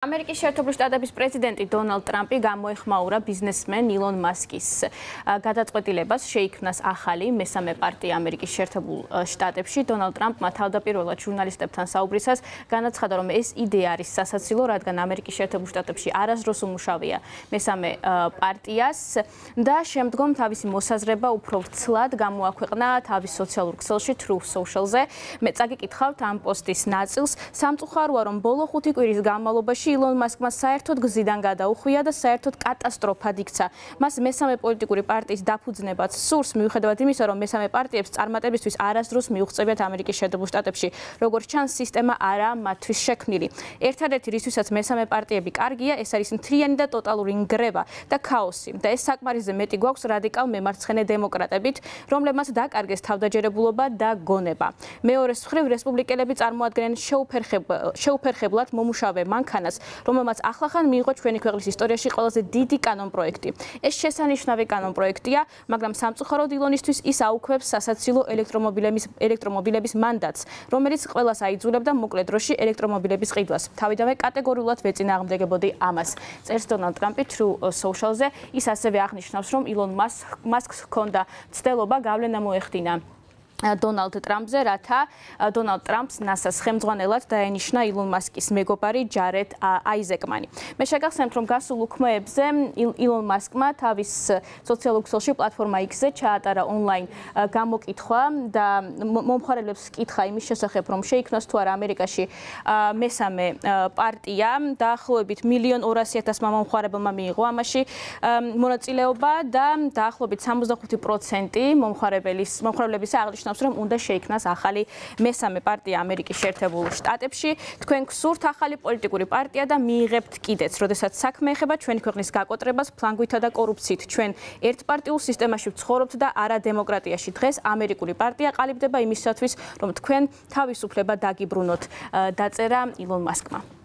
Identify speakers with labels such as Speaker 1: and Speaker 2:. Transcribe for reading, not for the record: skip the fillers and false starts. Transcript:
Speaker 1: ამერიკის შეერთებული შტატების პრეზიდენტი დონალდ ტრამპი გამოეხმაურა ბიზნესმენ ილონ მასკის გადაწყვეტილებას შეიქმნას ახალი მესამე პარტია ამერიკის შეერთებულ შტატებში. დონალდ ტრამპმა თავდაპირველად ჟურნალისტებთან საუბრისას განაცხადა, რომ ეს იდეა არის სასაცილო, რადგან ამერიკის შეერთებულ შტატებში არასდროს უმუშავია მესამე პარტიას და შემდგომ თავისი მოსაზრება უფრო ვრცლად გამოაქვეყნა თავის სოციალურ ქსელში Truth Social-ზე. მე წაგიკითხავთ ამ პოსტის ნაწილს. სამწუხაროა, რომ ბოლო 5 კვირის განმავლობაში ილონ მასკმა საერთოდ გზიდან გადაუხვია და საერთოდ კატასტროფად იქცა. მას მესამე პოლიტიკური პარტიის დაფუძნებაც სურს, მიუხედავად იმისა, რომ მესამე პარტიებს წარმატებისთვის არასდროს მიუღწევიათ ამერიკის შეერთებულ შტატებში. როგორც ჩანს, სისტემა არაა მათთვის შექმნილი. ერთადერთი, რისთვისაც მესამე პარტიები კარგია, ეს არის მთლიანი და ტოტალური ნგრევა და ქაოსი. და ეს საკმარისზე მეტი გვაქვს რადიკალ მემარცხენე დემოკრატებით, რომლებმაც დაკარგეს თავდაჯერებულობა და გონება. მეორეს მხრივ, რესპუბლიკელები წარმოადგენენ შეუფერხებლად მომუშავე მანქანას, რომელმაც ახლახან მიიღო ჩვენი ქვეყნის ისტორიაში ყველაზე დიდი კანონპროექტი. ეს შესანიშნავი კანონპროექტია, მაგრამ სამწუხაროდ ილონისთვის ის აუქმებს სასაცილო ელექტრომობილების მანდატს, რომელიც ყველას აიძულებდა მოკლე დროში ელექტრომობილების ყიდვას. თავიდანვე კატეგორიულად ვეწინააღმდეგებოდი ამას. წერს დონალდ ტრამპი Truth Social-ზე. ის ასევე აღნიშნავს, რომ ილონ მასკს ჰქონდა ცდელობა გავლენა მოეხდინა დონალდ ტრამპზე, რათა დონალდ ტრამპს NASA-ს ხელმძღვანელად დაენიშნა ილონ მასკის მეგობარი ჯარედ აიზეკმანი. მე შეგახსენებთ, რომ გასულ უქმეებზე ილონ მასკმა თავის სოციალურ ქსელში პლატფორმა X-ზე ჩაატარა ონლაინ გამოკითხვა და მომხმარებლებს კითხა იმის შესახებ, რომ შეიქმნას თუ არა ამერიკაში მესამე პარტია. დაახლოებით 1,200,000 მომხმარებელმა მიიღო ამაში მონაწილეობა და დაახლოებით 65% მომხმარებლებისა აღნიშნავს, რომ უნდა შეიქმნას ახალი მესამე პარტია ამერიკის შეერთებულ შტატებში. თქვენ გსურთ ახალი პოლიტიკური პარტია და მიიღებთ კიდეც, როდესაც საქმე ეხება ჩვენი ქვეყნის გაკოტრებას ფლანგვითა და კორუფციით. ჩვენ ერთპარტიულ სისტემაში ვცხოვრობთ და არა დემოკრატიაში. დღეს ამერიკული პარტია ყალიბდება იმისათვის, რომ თქვენ თავისუფლება დაგიბრუნოთ, დაწერა ილონ მასკმა.